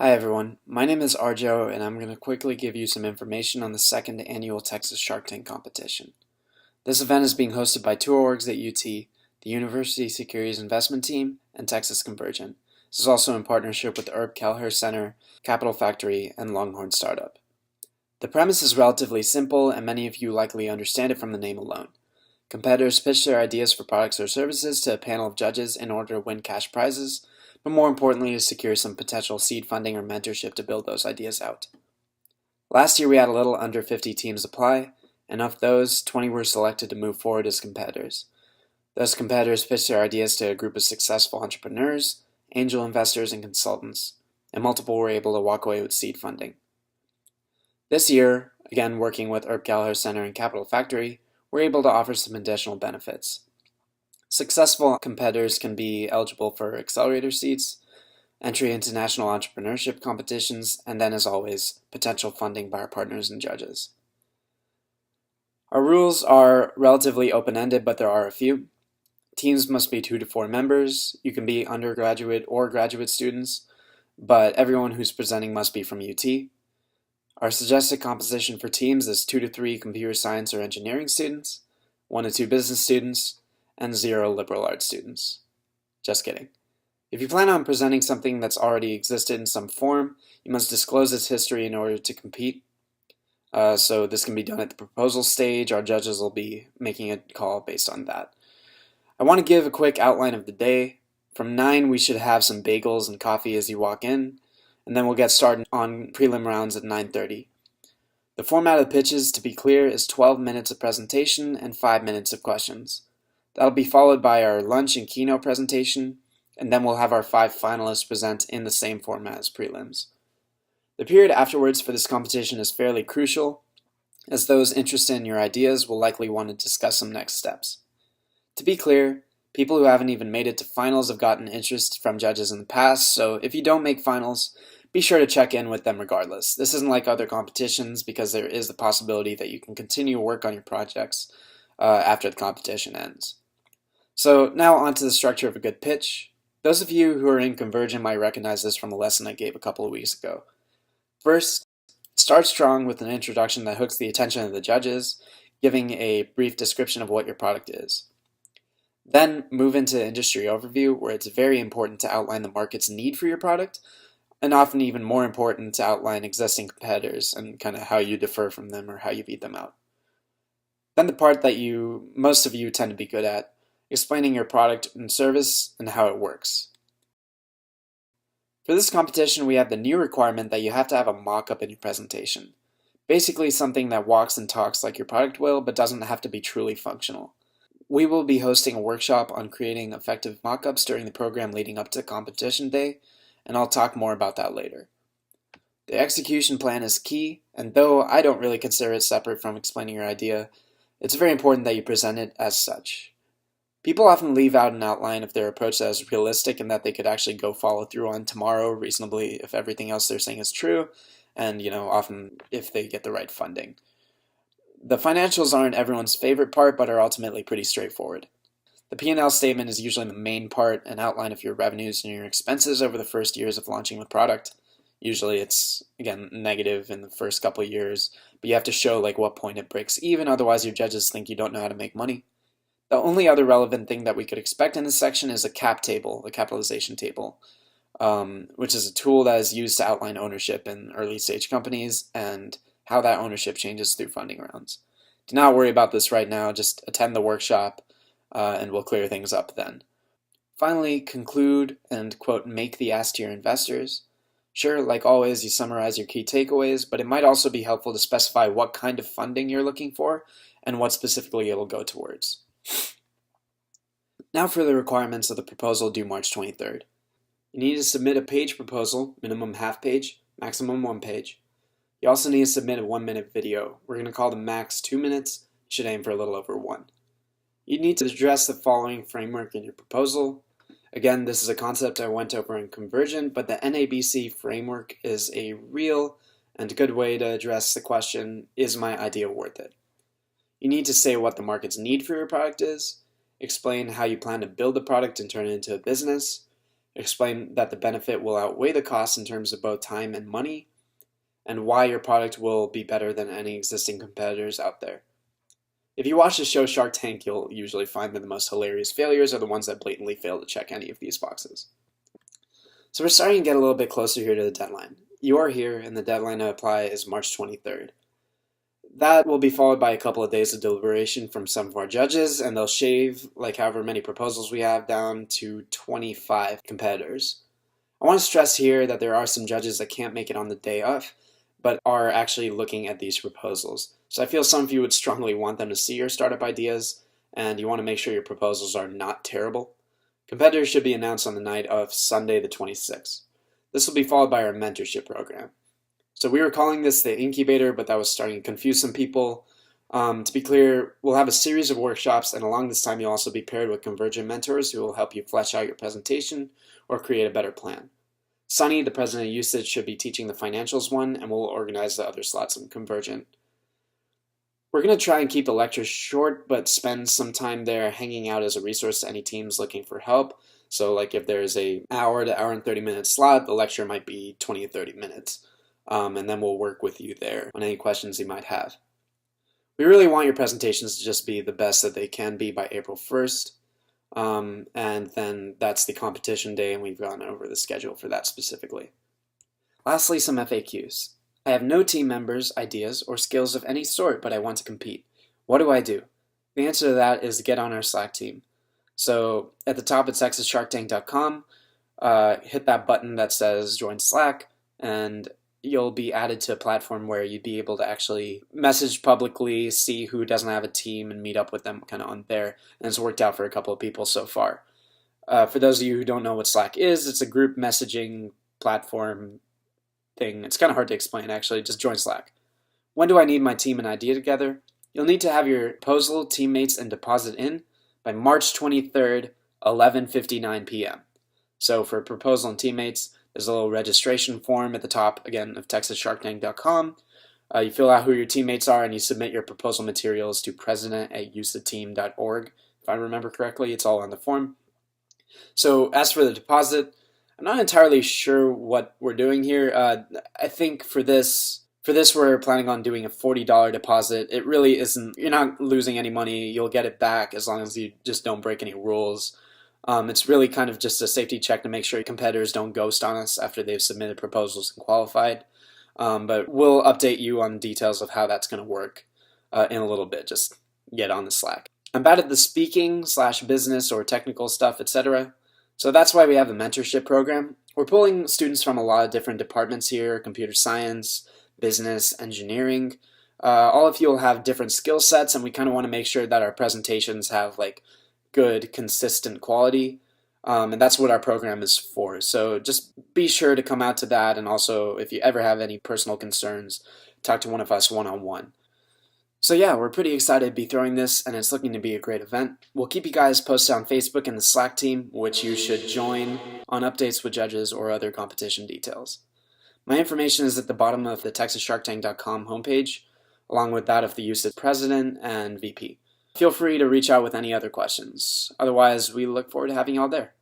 Hi everyone, my name is Arjo and I'm going to quickly give you some information on the second annual Texas Shark Tank competition. This event is being hosted by two orgs at UT, the University Securities Investment Team, and Texas Convergent. This is also in partnership with the Herb Kelleher Center, Capital Factory, and Longhorn Startup. The premise is relatively simple and many of you likely understand it from the name alone. Competitors pitch their ideas for products or services to a panel of judges in order to win cash prizes, but more importantly to secure some potential seed funding or mentorship to build those ideas out. Last year we had a little under 50 teams apply, and of those, 20 were selected to move forward as competitors. Those competitors pitched their ideas to a group of successful entrepreneurs, angel investors, and consultants, and multiple were able to walk away with seed funding. This year, again working with Herb Kelleher Center and Capital Factory, we're able to offer some additional benefits. Successful competitors can be eligible for accelerator seats, entry into national entrepreneurship competitions, and then, as always, potential funding by our partners and judges. Our rules are relatively open-ended, but there are a few. Teams must be 2 to 4 members. You can be undergraduate or graduate students, but everyone who's presenting must be from UT. Our suggested composition for teams is 2 to 3 computer science or engineering students, 1 to 2 business students, and 0 liberal arts students. Just kidding. If you plan on presenting something that's already existed in some form, you must disclose its history in order to compete. So this can be done at the proposal stage. Our judges will be making a call based on that. I want to give a quick outline of the day. From 9, we should have some bagels and coffee as you walk in, and then we'll get started on prelim rounds at 9:30. The format of the pitches, to be clear, is 12 minutes of presentation and 5 minutes of questions. That'll be followed by our lunch and keynote presentation, and then we'll have our 5 finalists present in the same format as prelims. The period afterwards for this competition is fairly crucial, as those interested in your ideas will likely want to discuss some next steps. To be clear, people who haven't even made it to finals have gotten interest from judges in the past, so if you don't make finals, be sure to check in with them regardless. This isn't like other competitions because there is the possibility that you can continue to work on your projects after the competition ends. So now on to the structure of a good pitch. Those of you who are in Convergent might recognize this from a lesson I gave a couple of weeks ago. First, start strong with an introduction that hooks the attention of the judges, giving a brief description of what your product is. Then move into industry overview, where it's very important to outline the market's need for your product, and often even more important to outline existing competitors and kind of how you differ from them or how you beat them out. Then the part that most of you tend to be good at, explaining your product and service and how it works. For this competition, we have the new requirement that you have to have a mock-up in your presentation. Basically something that walks and talks like your product will, but doesn't have to be truly functional. We will be hosting a workshop on creating effective mock-ups during the program leading up to competition day, and I'll talk more about that later. The execution plan is key, and though I don't really consider it separate from explaining your idea, it's very important that you present it as such. People often leave out an outline if they're approached as realistic and that they could actually go follow through on tomorrow reasonably if everything else they're saying is true, and often if they get the right funding. The financials aren't everyone's favorite part, but are ultimately pretty straightforward. The P&L statement is usually the main part, an outline of your revenues and your expenses over the first years of launching the product. Usually it's, again, negative in the first couple of years, but you have to show what point it breaks even, otherwise your judges think you don't know how to make money. The only other relevant thing that we could expect in this section is a cap table, a capitalization table, which is a tool that is used to outline ownership in early stage companies and how that ownership changes through funding rounds. Do not worry about this right now, just attend the workshop and we'll clear things up then. Finally, conclude and, quote, make the ask to your investors. Sure, like always, you summarize your key takeaways, but it might also be helpful to specify what kind of funding you're looking for and what specifically it'll go towards. Now for the requirements of the proposal due March 23rd. You need to submit a page proposal, minimum half page, maximum 1 page. You also need to submit a 1-minute video. We're going to call the max 2 minutes. You should aim for a little over 1. You need to address the following framework in your proposal. Again, this is a concept I went over in Convergent, but the NABC framework is a real and good way to address the question, is my idea worth it? You need to say what the market's need for your product is, explain how you plan to build the product and turn it into a business, Explain that the benefit will outweigh the cost in terms of both time and money, and why your product will be better than any existing competitors out there. If you watch the show Shark Tank, you'll usually find that the most hilarious failures are the ones that blatantly fail to check any of these boxes. So we're starting to get a little bit closer here to the deadline. You are here, and the deadline to apply is March 23rd. That will be followed by a couple of days of deliberation from some of our judges, and they'll shave, like however many proposals we have, down to 25 competitors. I want to stress here that there are some judges that can't make it on the day of, but are actually looking at these proposals. So I feel some of you would strongly want them to see your startup ideas, and you want to make sure your proposals are not terrible. Competitors should be announced on the night of Sunday the 26th. This will be followed by our mentorship program. So we were calling this the incubator, but that was starting to confuse some people. To be clear, we'll have a series of workshops, and along this time you'll also be paired with convergent mentors who will help you flesh out your presentation or create a better plan. Sunny, the president of Usage, should be teaching the financials one, and we'll organize the other slots in convergent. We're going to try and keep the lectures short, but spend some time there hanging out as a resource to any teams looking for help. So like if there's an hour to hour and 30 minute slot, the lecture might be 20 to 30 minutes. And then we'll work with you there on any questions you might have. We really want your presentations to just be the best that they can be by April 1st. And then that's the competition day, and we've gone over the schedule for that specifically. Lastly, some FAQs. I have no team members, ideas, or skills of any sort, but I want to compete. What do I do? The answer to that is to get on our Slack team. So at the top, it's texassharktank.com. Hit that button that says join Slack, and you'll be added to a platform where you'd be able to actually message publicly, see who doesn't have a team, and meet up with them kind of on there. And it's worked out for a couple of people so far. For those of you who don't know what Slack is, it's a group messaging platform thing. It's kind of hard to explain, actually. Just join Slack. When do I need my team and idea together? You'll need to have your proposal, teammates, and deposit in by March 23rd, 11:59 p.m. So for proposal and teammates, there's a little registration form at the top, again, of texassharktank.com. You fill out who your teammates are, and you submit your proposal materials to president@usateam.org. If I remember correctly, it's all on the form. So as for the deposit, I'm not entirely sure what we're doing here. I think for this we're planning on doing a $40 deposit. It really isn't, you're not losing any money. You'll get it back as long as you just don't break any rules. It's really kind of just a safety check to make sure competitors don't ghost on us after they've submitted proposals and qualified. But we'll update you on details of how that's going to work in a little bit. Just get on the Slack. I'm bad at the speaking / business or technical stuff, etc. So that's why we have the mentorship program. We're pulling students from a lot of different departments here: computer science, business, engineering. All of you will have different skill sets, and we kind of want to make sure that our presentations have like good, consistent quality. And that's what our program is for. So just be sure to come out to that, and also if you ever have any personal concerns, talk to one of us one-on-one. So yeah, we're pretty excited to be throwing this, and it's looking to be a great event. We'll keep you guys posted on Facebook and the Slack team, which you should join, on updates with judges or other competition details. My information is at the bottom of the texassharktank.com homepage, along with that of the USIT president and VP. Feel free to reach out with any other questions. Otherwise, we look forward to having you all there.